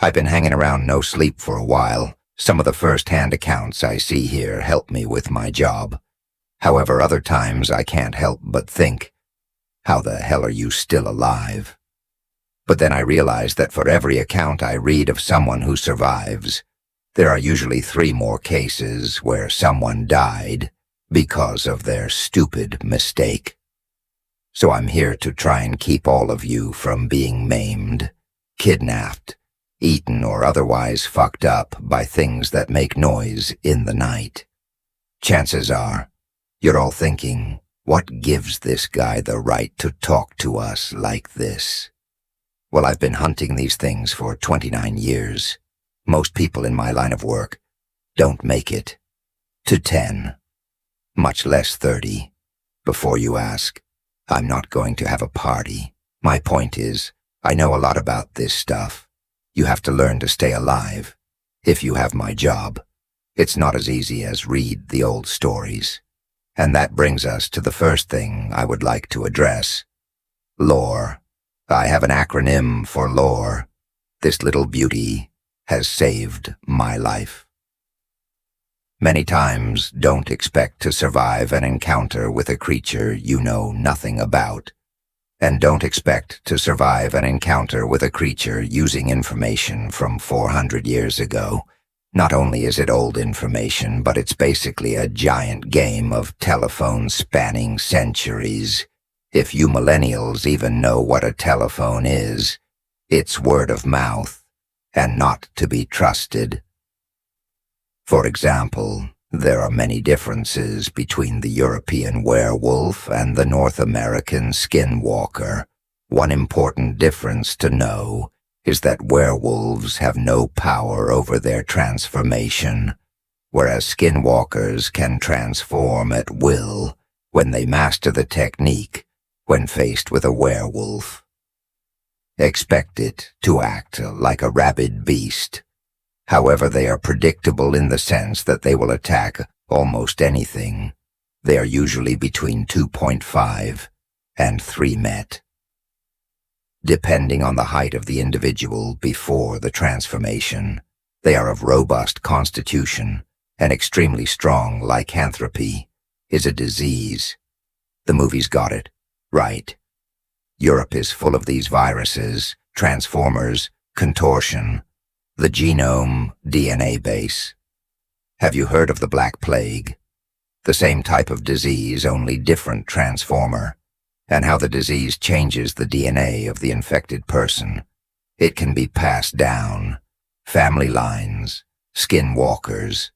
I've been hanging around no sleep for a while. Some of the first-hand accounts I see here help me with my job. However, other times I can't help but think, how the hell are you still alive? But then I realize that for every account I read of someone who survives, there are usually 3 more cases where someone died because of their stupid mistake. So I'm here to try and keep all of you from being maimed, kidnapped, eaten, or otherwise fucked up by things that make noise in the night. Chances are, you're all thinking, what gives this guy the right to talk to us like this? Well, I've been hunting these things for 29 years. Most people in my line of work don't make it to 10, much less 30. Before you ask, I'm not going to have a party. My point is, I know a lot about this stuff. You have to learn to stay alive. If you have my job, it's not as easy as read the old stories. And that brings us to the first thing I would like to address. Lore. I have an acronym for lore. This little beauty has saved my life. Many times, don't expect to survive an encounter with a creature you know nothing about. And don't expect to survive an encounter with a creature using information from 400 years ago. Not only is it old information, but it's basically a giant game of telephone spanning centuries. If you millennials even know what a telephone is, it's word of mouth, and not to be trusted. For example, there are many differences between the European werewolf and the North American skinwalker. One important difference to know is that werewolves have no power over their transformation, whereas skinwalkers can transform at will when they master the technique when faced with a werewolf. Expect it to act like a rabid beast. However, they are predictable in the sense that they will attack almost anything. They are usually between 2.5 and 3 met. Depending on the height of the individual before the transformation, they are of robust constitution, and extremely strong lycanthropy is a disease. The movies got it right. Europe is full of these viruses, transformers, contortion, the genome DNA base. Have you heard of the Black Plague? The same type of disease, only different transformer, and how the disease changes the DNA of the infected person. It can be passed down. Family lines, skinwalkers,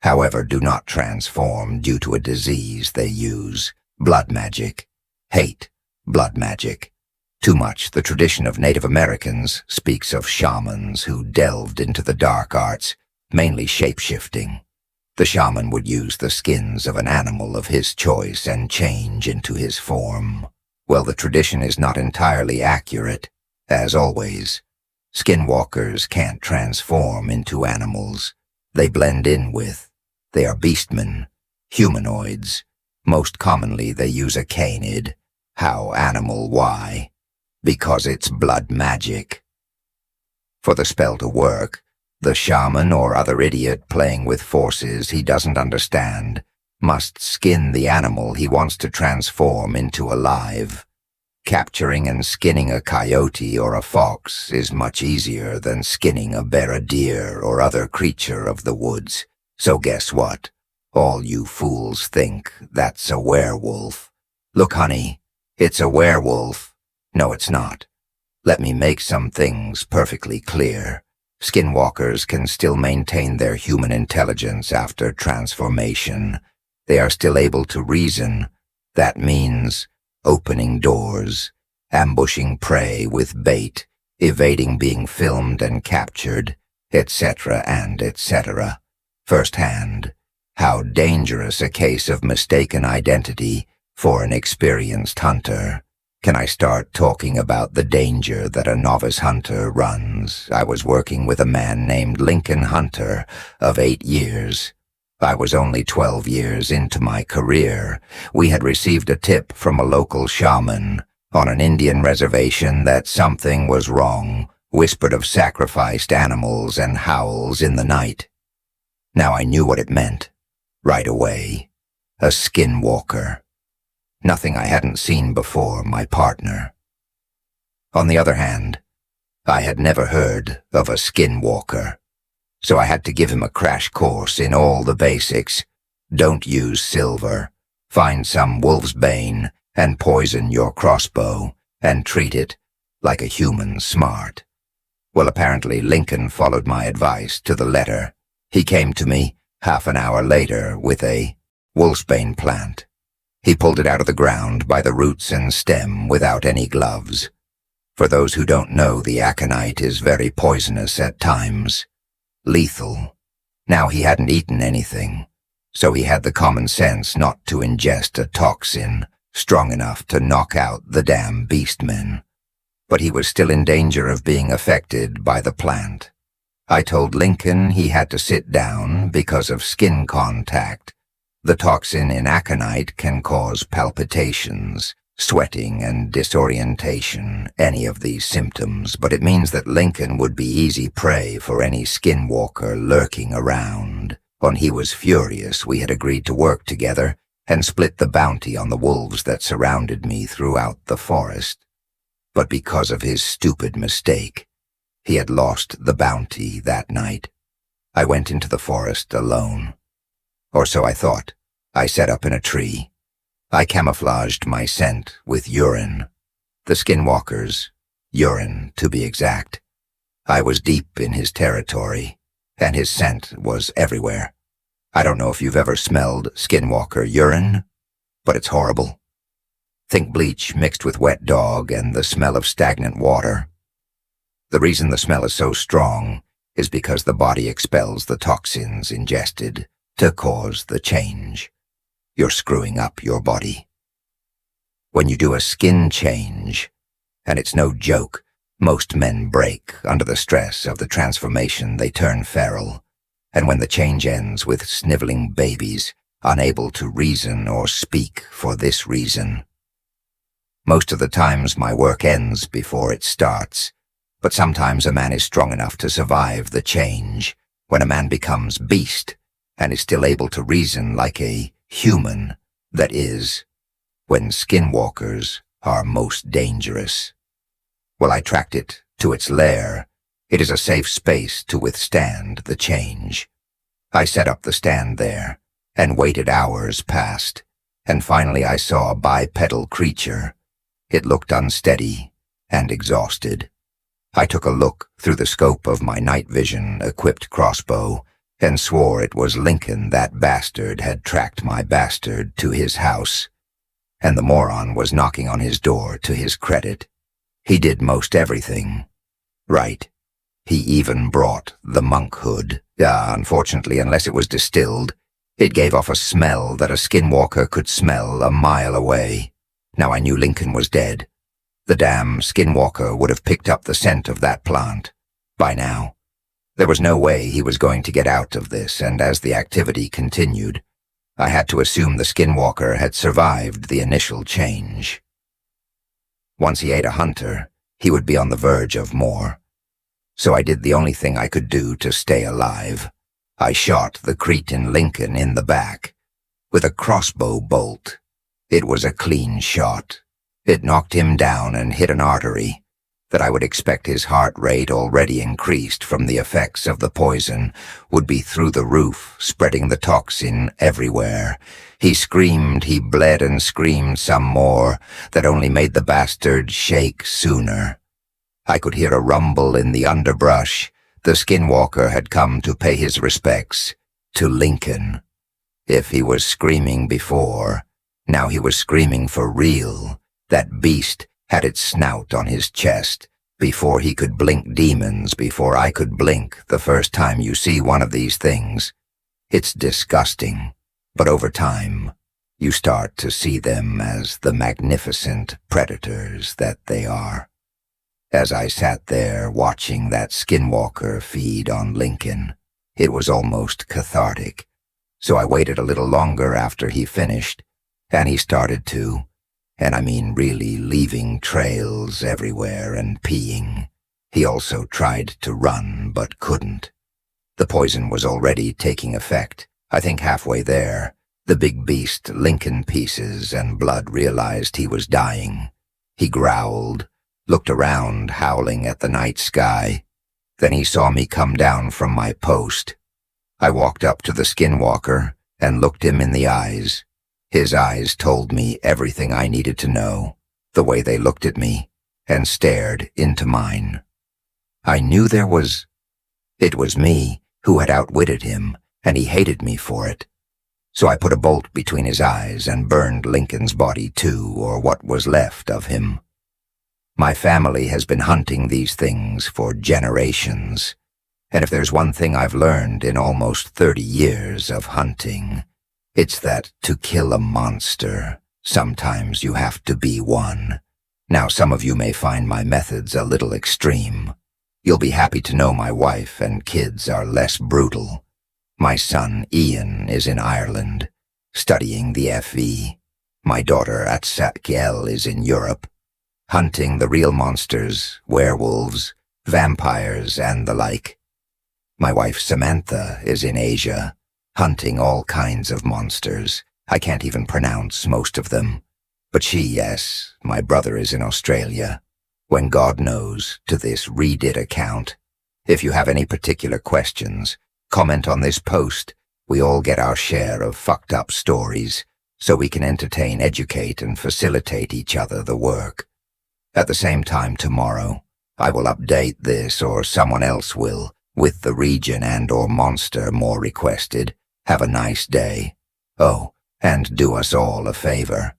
however, do not transform due to a disease they use. Blood magic. Hate blood magic. Too much. The tradition of Native Americans speaks of shamans who delved into the dark arts, mainly shape-shifting. The shaman would use the skins of an animal of his choice and change into his form. Well, the tradition is not entirely accurate. As always, skinwalkers can't transform into animals. They blend in with. They are beastmen, humanoids. Most commonly they use a canid. How animal? Why? Because it's blood magic. For the spell to work, the shaman or other idiot playing with forces he doesn't understand must skin the animal he wants to transform into alive. Capturing and skinning a coyote or a fox is much easier than skinning a bear, a deer, or other creature of the woods. So guess what? All you fools think that's a werewolf. Look, honey, it's a werewolf. No, it's not. Let me make some things perfectly clear. Skinwalkers can still maintain their human intelligence after transformation. They are still able to reason. That means opening doors, ambushing prey with bait, evading being filmed and captured, etc. and etc. Firsthand, how dangerous a case of mistaken identity for an experienced hunter. Can I start talking about the danger that a novice hunter runs? I was working with a man named Lincoln Hunter of 8 years. I was only 12 years into my career. We had received a tip from a local shaman on an Indian reservation that something was wrong whispered of sacrificed animals and howls in the night. Now I knew what it meant, right away. A skinwalker. Nothing I hadn't seen before, my partner. On the other hand, I had never heard of a skinwalker, so I had to give him a crash course in all the basics. Don't use silver. Find some wolf's bane and poison your crossbow and treat it like a human smart. Well, apparently Lincoln followed my advice to the letter. He came to me half an hour later with a wolfsbane plant. He pulled it out of the ground by the roots and stem without any gloves. For those who don't know, the aconite is very poisonous at times. Lethal. Now he hadn't eaten anything, so he had the common sense not to ingest a toxin strong enough to knock out the damn beastmen. But he was still in danger of being affected by the plant. I told Lincoln he had to sit down because of skin contact. The toxin in aconite can cause palpitations, sweating, and disorientation, any of these symptoms, but it means that Lincoln would be easy prey for any skinwalker lurking around. When he was furious, we had agreed to work together and split the bounty on the wolves that surrounded me throughout the forest. But because of his stupid mistake, he had lost the bounty that night. I went into the forest alone. Or so I thought. I set up in a tree. I camouflaged my scent with urine. The skinwalker's urine, to be exact. I was deep in his territory, and his scent was everywhere. I don't know if you've ever smelled skinwalker urine, but it's horrible. Think bleach mixed with wet dog and the smell of stagnant water. The reason the smell is so strong is because the body expels the toxins ingested to cause the change. You're screwing up your body. When you do a skin change, and it's no joke, most men break under the stress of the transformation. They turn feral, and when the change ends with sniveling babies, unable to reason or speak for this reason. Most of the times my work ends before it starts, but sometimes a man is strong enough to survive the change. When a man becomes beast and is still able to reason like a human, that is, when skinwalkers are most dangerous. Well, I tracked it to its lair. It is a safe space to withstand the change. I set up the stand there and waited. Hours passed, and finally I saw a bipedal creature. It looked unsteady and exhausted. I took a look through the scope of my night vision-equipped crossbow and swore it was Lincoln. That bastard had tracked my bastard to his house, and the moron was knocking on his door to his credit. He did most everything right. He even brought the monkhood. Unfortunately, unless it was distilled, it gave off a smell that a skinwalker could smell a mile away. Now I knew Lincoln was dead. The damn skinwalker would have picked up the scent of that plant by now. There was no way he was going to get out of this, and as the activity continued, I had to assume the skinwalker had survived the initial change. Once he ate a hunter, he would be on the verge of more. So I did the only thing I could do to stay alive. I shot the Cretan Lincoln in the back with a crossbow bolt. It was a clean shot. It knocked him down and hit an artery that I would expect his heart rate, already increased from the effects of the poison, would be through the roof, spreading the toxin everywhere. He screamed, he bled and screamed some more, that only made the bastard shake sooner. I could hear a rumble in the underbrush. The skinwalker had come to pay his respects to Lincoln. If he was screaming before, now he was screaming for real. That beast had its snout on his chest before he could blink demons, before I could blink. The first time you see one of these things, it's disgusting. But over time, you start to see them as the magnificent predators that they are. As I sat there watching that skinwalker feed on Lincoln, it was almost cathartic. So I waited a little longer after he finished, and he started to, and I mean really leaving trails everywhere and peeing. He also tried to run, but couldn't. The poison was already taking effect. I think halfway there, the big beast Lincoln Pieces and Blood realized he was dying. He growled, looked around, howling at the night sky. Then he saw me come down from my post. I walked up to the skinwalker and looked him in the eyes. His eyes told me everything I needed to know, the way they looked at me and stared into mine. I knew it was me who had outwitted him, and he hated me for it. So I put a bolt between his eyes and burned Lincoln's body too, or what was left of him. My family has been hunting these things for generations, and if there's one thing I've learned in almost 30 years of hunting, it's that to kill a monster, sometimes you have to be one. Now some of you may find my methods a little extreme. You'll be happy to know my wife and kids are less brutal. My son Ian is in Ireland, studying the FE. My daughter Atsakiel is in Europe, hunting the real monsters, werewolves, vampires, and the like. My wife Samantha is in Asia, hunting all kinds of monsters. I can't even pronounce most of them. But yes, my brother is in Australia. When God knows, to this redid account. If you have any particular questions, comment on this post. We all get our share of fucked up stories, so we can entertain, educate, and facilitate each other the work. At the same time tomorrow, I will update this, or someone else will, with the region and/or monster more requested. Have a nice day. Oh, and do us all a favor.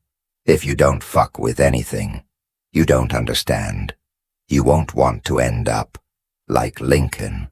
If you don't fuck with anything, you don't understand. You won't want to end up like Lincoln.